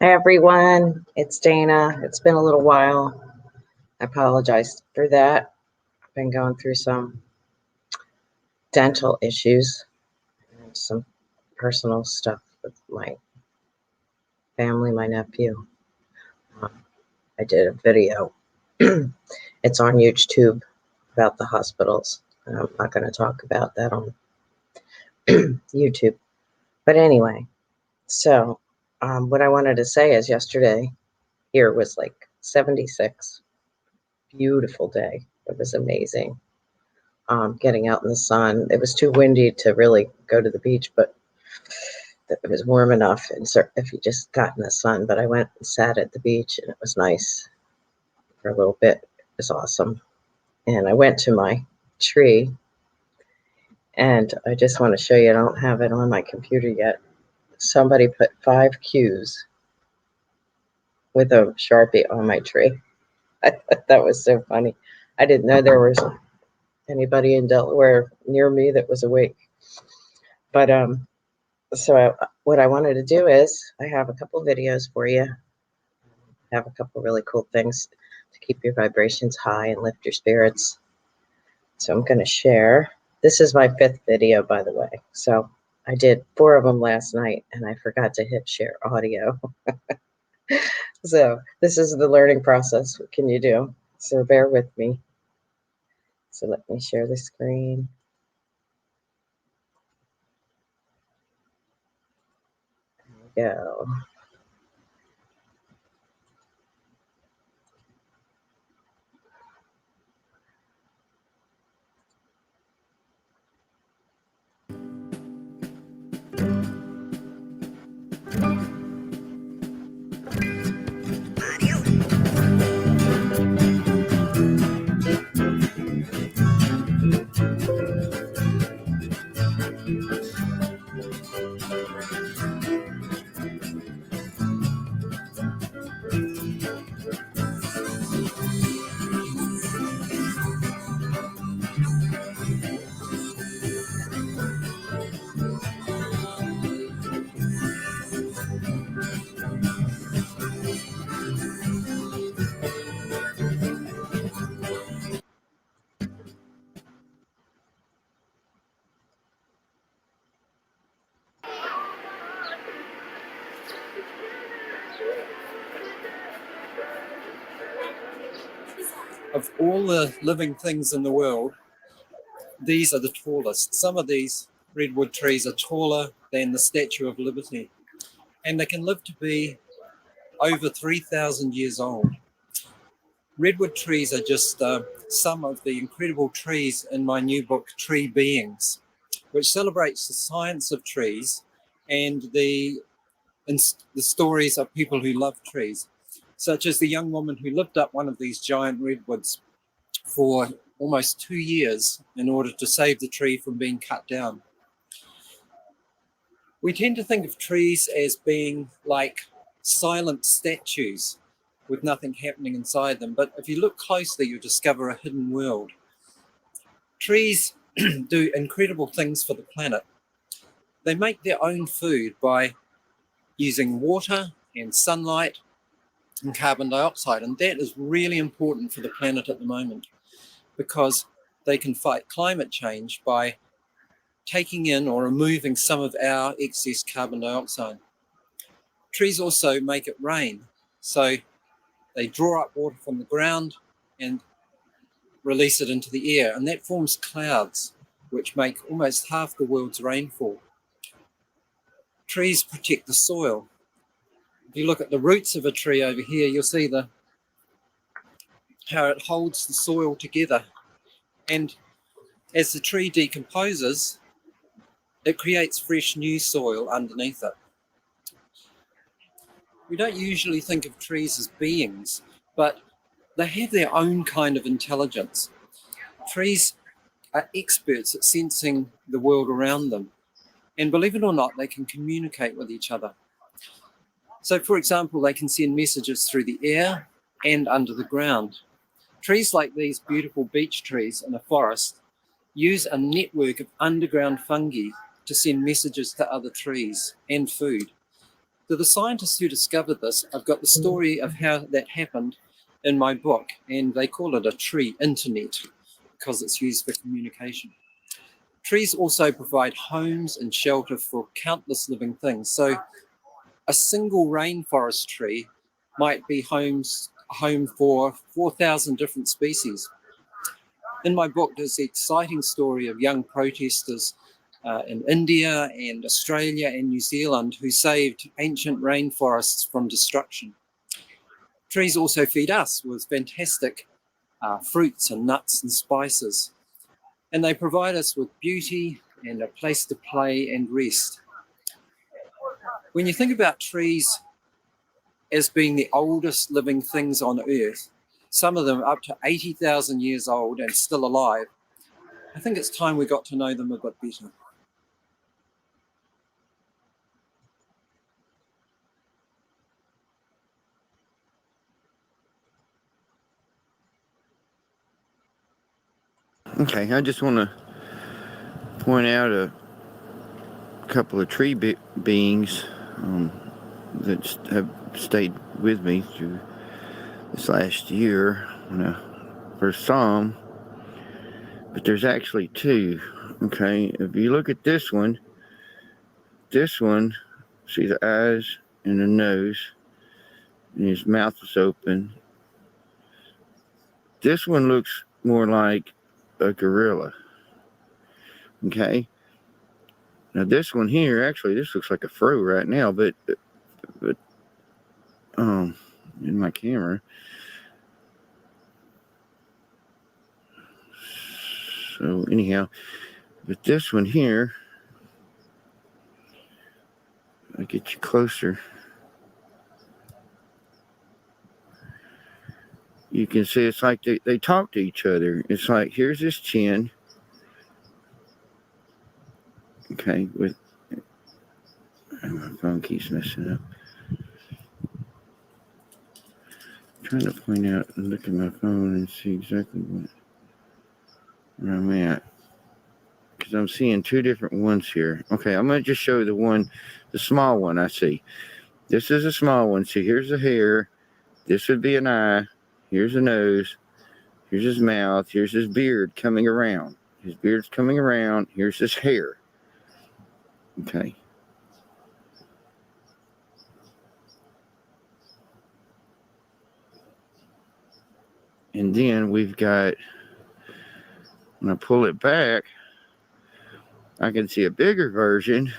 Hi everyone, it's Dana. It's been a little while. I apologize for that. I've been going through some dental issues and some personal stuff with my family, my nephew. Um, I did a video. It's on YouTube about the hospitals, and I'm not going to talk about that on YouTube. But anyway, so what I wanted to say is yesterday here was like 76. Beautiful day. It was amazing. Getting out in the sun. It was too windy to really go to the beach, but it was warm enough. And so if you just got in the sun, but I went and sat at the beach, and it was nice for a little bit. It was awesome. And I went to my tree, and I just want to show you. I don't have it on my computer yet. Somebody put 5 Qs with a Sharpie on my tree. I thought that was so funny. I didn't know there was anybody in Delaware near me that was awake. But what I wanted to do is I have a couple videos for you. I have a couple really cool things to keep your vibrations high and lift your spirits. So I'm going to share. This is my 5th video, by the way. So I did 4 of them last night, and I forgot to hit share audio. So this is the learning process. What can you do? So bear with me. So let me share the screen. There we go. Of all the living things in the world, these are the tallest. Some of these redwood trees are taller than the Statue of Liberty, and they can live to be over 3,000 years old. Redwood trees are just some of the incredible trees in my new book, Tree Beings, which celebrates the science of trees and the stories of people who love trees, such as the young woman who lived up one of these giant redwoods for almost 2 years in order to save the tree from being cut down. We tend to think of trees as being like silent statues with nothing happening inside them, but if you look closely, you discover a hidden world. Trees do incredible things for the planet. They make their own food by using water and sunlight and carbon dioxide, and that is really important for the planet at the moment, because they can fight climate change by taking in or removing some of our excess carbon dioxide. Trees also make it rain, so they draw up water from the ground and release it into the air, and that forms clouds, which make almost half the world's rainfall. Trees protect the soil. If you look at the roots of a tree over here, you'll see how it holds the soil together. And as the tree decomposes, it creates fresh new soil underneath it. We don't usually think of trees as beings, but they have their own kind of intelligence. Trees are experts at sensing the world around them. And believe it or not, they can communicate with each other. So, for example, they can send messages through the air and under the ground. Trees like these beautiful beech trees in a forest use a network of underground fungi to send messages to other trees and food. So the scientists who discovered this, I've got the story of how that happened in my book, and they call it a tree internet because it's used for communication. Trees also provide homes and shelter for countless living things. So a single rainforest tree might be home for 4,000 different species. In my book, there's the exciting story of young protesters in India and Australia and New Zealand who saved ancient rainforests from destruction. Trees also feed us with fantastic fruits and nuts and spices, and they provide us with beauty and a place to play and rest. When you think about trees as being the oldest living things on Earth, some of them up to 80,000 years old and still alive, I think it's time we got to know them a bit better. Okay, I just want to point out a couple of tree beings that have stayed with me through this last year when I first saw them. But there's actually two. Okay, if you look at this one, see the eyes and the nose, and his mouth is open. This one looks more like a gorilla. Okay. Now this one here, actually, this looks like a fro right now, but in my camera. So anyhow, but this one here, I'll get you closer. You can see it's like they talk to each other. It's like, here's his chin. Okay, my phone keeps messing up. I'm trying to point out and look at my phone and see exactly where I'm at. Because I'm seeing two different ones here. Okay, I'm going to just show the small one I see. This is a small one. See, here's the hair. This would be an eye. Here's a nose. Here's his mouth. Here's his beard coming around. His beard's coming around. Here's his hair. Okay. And then we've got, when I pull it back, I can see a bigger version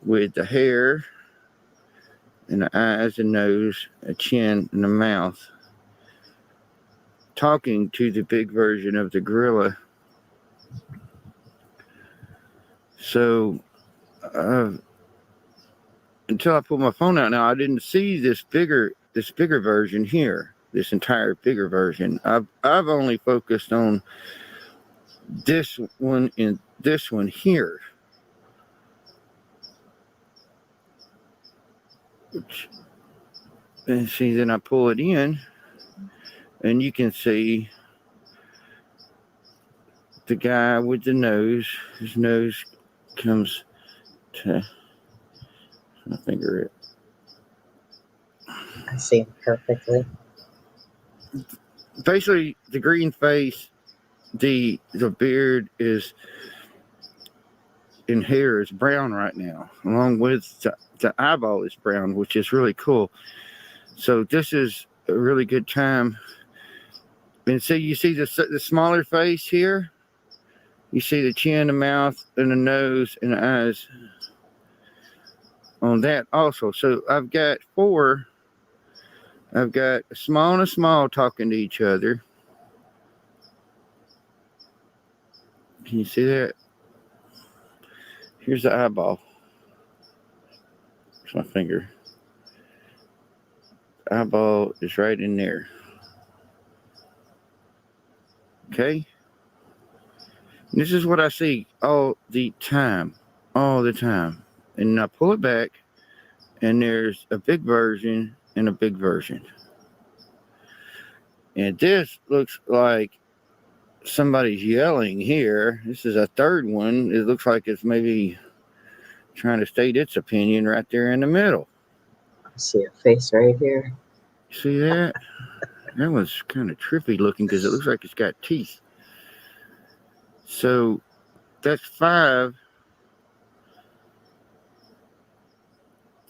with the hair and the eyes and nose, a chin and a mouth, talking to the big version of the gorilla. So until I pulled my phone out now, I didn't see this bigger version here, this entire bigger version. I've only focused on this one and this one here. And see, then I pull it in, and you can see the guy with the nose. His nose comes to my finger. I see perfectly. Basically, the green face, the beard is in hair is brown right now, along with the eyeball is brown, which is really cool. So this is a really good time. And see, you see the smaller face here. You see the chin, the mouth, and the nose, and the eyes on that also. So I've got four. I've got a small and a small talking to each other. Can you see that? Here's the eyeball. Here's my finger. The eyeball is right in there. Okay? And this is what I see all the time. All the time. And I pull it back, and there's a big version and a big version. And this looks like somebody's yelling here. This is a third one. It looks like it's maybe trying to state its opinion right there in the middle. I see a face right here. See that? That was kind of trippy looking because it looks like it's got teeth. So that's 5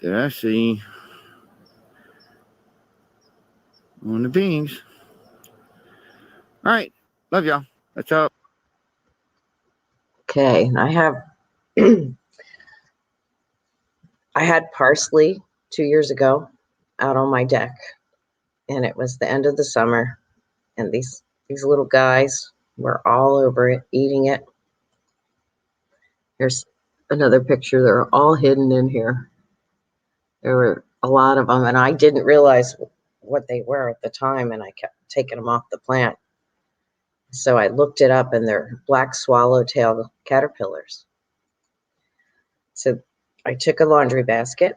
that I see on the beams. All right. Love y'all. That's all. Okay, I have I had parsley 2 years ago out on my deck, and it was the end of the summer, and these little guys were all over it, eating it. Here's another picture. They're all hidden in here. There were a lot of them, and I didn't realize what they were at the time, and I kept taking them off the plant. So I looked it up, and they're black swallowtail caterpillars. So I took a laundry basket,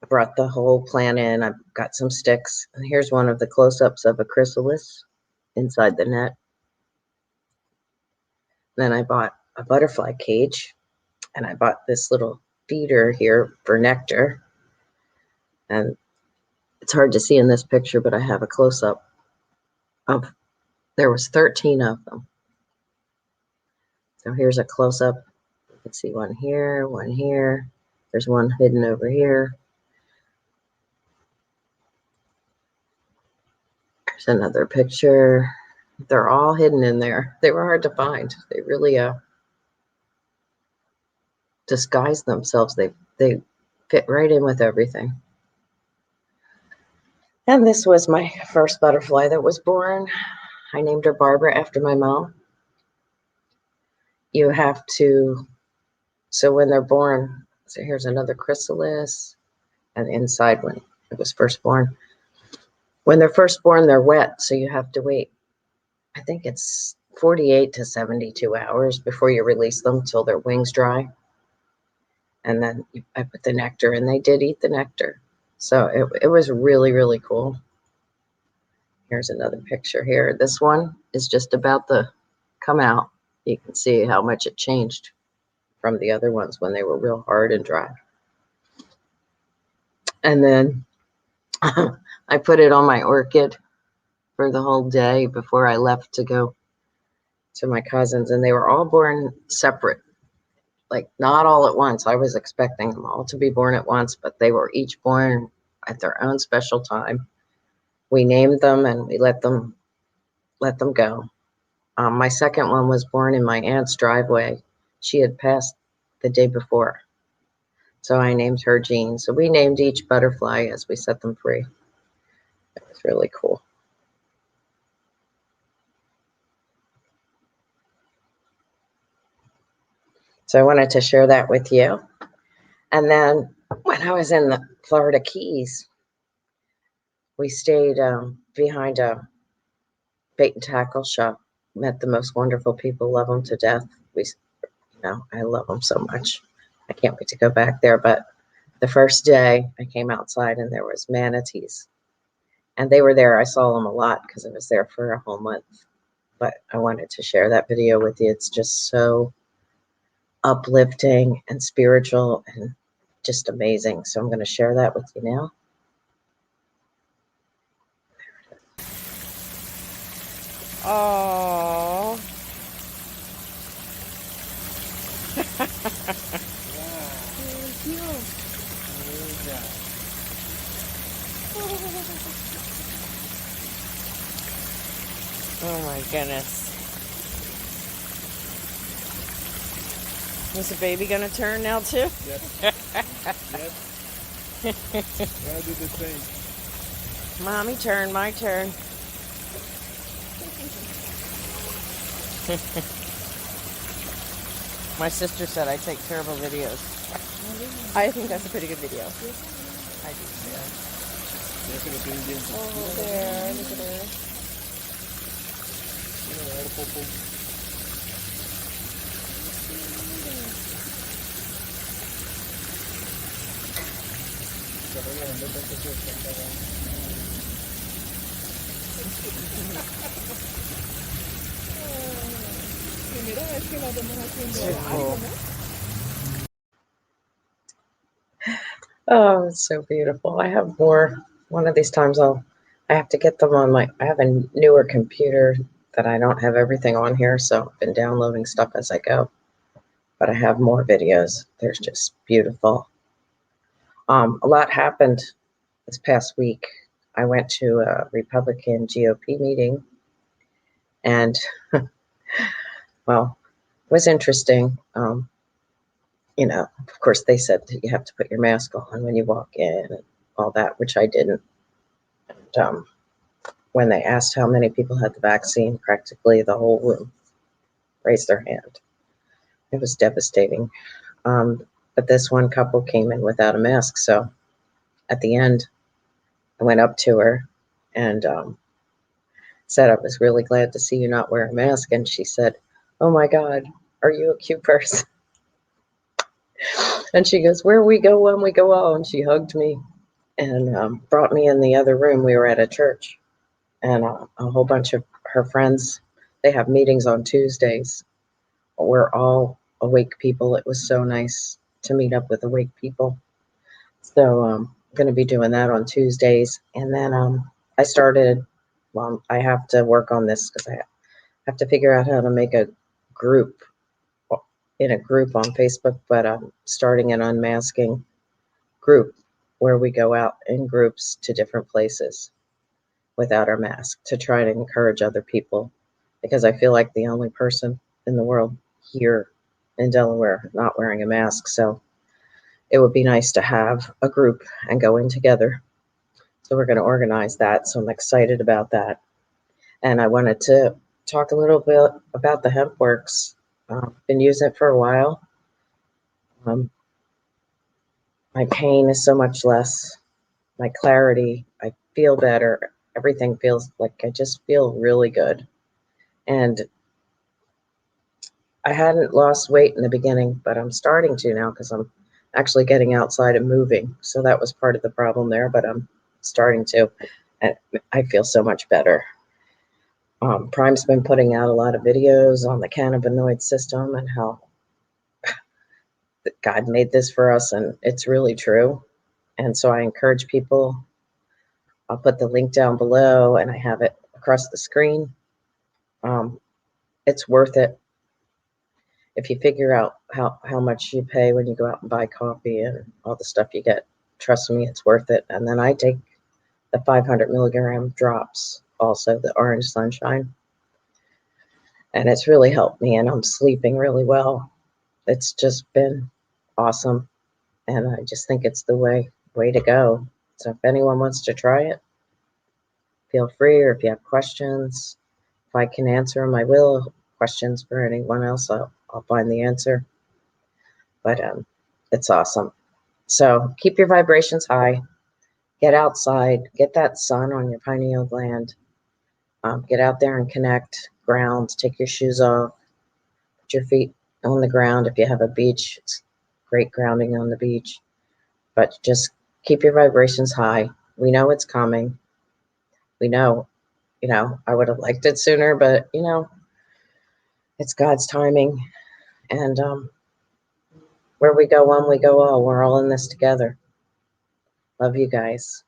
brought the whole plant in. I've got some sticks, and here's one of the close-ups of a chrysalis inside the net. Then I bought a butterfly cage, and I bought this little feeder here for nectar. And it's hard to see in this picture, but I have a close-up of, there was 13 of them. So here's a close-up. You can see one here, one here. There's one hidden over here. There's another picture. They're all hidden in there. They were hard to find. They really disguise themselves. They fit right in with everything. And this was my first butterfly that was born. I named her Barbara after my mom. You have to, so when they're born, so here's another chrysalis, and inside when it was first born. When they're first born, they're wet, so you have to wait. I think it's 48 to 72 hours before you release them till their wings dry. And then I put the nectar, and they did eat the nectar. So it was really, really cool. Here's another picture here. This one is just about to come out. You can see how much it changed from the other ones when they were real hard and dry. And then I put it on my orchid for the whole day before I left to go to my cousins, and they were all born separate, like not all at once. I was expecting them all to be born at once, but they were each born at their own special time. We named them and we let them go. My second one was born in my aunt's driveway. She had passed the day before, so I named her Jean. So we named each butterfly as we set them free. It was really cool. So I wanted to share that with you. And then when I was in the Florida Keys, we stayed behind a bait and tackle shop. Met the most wonderful people. Love them to death. I love them so much. I can't wait to go back there. But the first day I came outside and there was manatees, and they were there. I saw them a lot because I was there for a whole month. But I wanted to share that video with you. It's just so uplifting and spiritual and just amazing. So I'm going to share that with you now. Oh. Oh my goodness. Is the baby gonna turn now too? Yes. Yes. Gotta do the thing. Mommy turn, my turn. My sister said I take terrible videos. I think that's a pretty good video. I do too. Oh, there, look at her. Cool. Oh, it's so beautiful. I have more. One of these times I have to get them on I have a newer computer that I don't have everything on here, so I've been downloading stuff as I go. But I have more videos. They're just beautiful. A lot happened this past week. I went to a Republican GOP meeting, and well, it was interesting. Of course, they said that you have to put your mask on when you walk in and all that, which I didn't. And when they asked how many people had the vaccine, practically the whole room raised their hand. It was devastating. But this one couple came in without a mask. So at the end, I went up to her and said, I was really glad to see you not wear a mask. And she said, oh my God, are you a cute person? And she goes, where we go when we go out. And she hugged me and brought me in the other room. We were at a church, and a whole bunch of her friends, they have meetings on Tuesdays. We're all awake people. It was so nice to meet up with awake people. So I'm going to be doing that on Tuesdays. And then I started, well, I have to work on this because I have to figure out how to make a group in a group on Facebook, but I'm starting an unmasking group where we go out in groups to different places without our mask to try to encourage other people, because I feel like the only person in the world here in Delaware not wearing a mask. So it would be nice to have a group and go in together. So we're going to organize that. So I'm excited about that. And I wanted to talk a little bit about the hemp works. Been using it for a while. My pain is so much less. My clarity, I feel better. Everything feels like I just feel really good. And I hadn't lost weight in the beginning, but I'm starting to now because I'm actually getting outside and moving. So that was part of the problem there, but I'm starting to, and I feel so much better. Prime's been putting out a lot of videos on the cannabinoid system and how God made this for us, and it's really true. And so I encourage people. I'll put the link down below, and I have it across the screen. It's worth it if you figure out how much you pay when you go out and buy coffee and all the stuff you get. Trust me, it's worth it. And then I take the 500 milligram drops, also the orange sunshine, and it's really helped me, and I'm sleeping really well. It's just been awesome, and I just think it's the way to go. So if anyone wants to try it, feel free, or if you have questions, if I can answer them, I will. Questions for anyone else, I'll find the answer. But it's awesome. So keep your vibrations high. Get outside. Get that sun on your pineal gland. Get out there and connect. Ground. Take your shoes off. Put your feet on the ground. If you have a beach, it's great grounding on the beach. But just keep your vibrations high. We know it's coming. We know, I would have liked it sooner, but, it's God's timing. And where we go one, we go all. We're all in this together. Love you guys.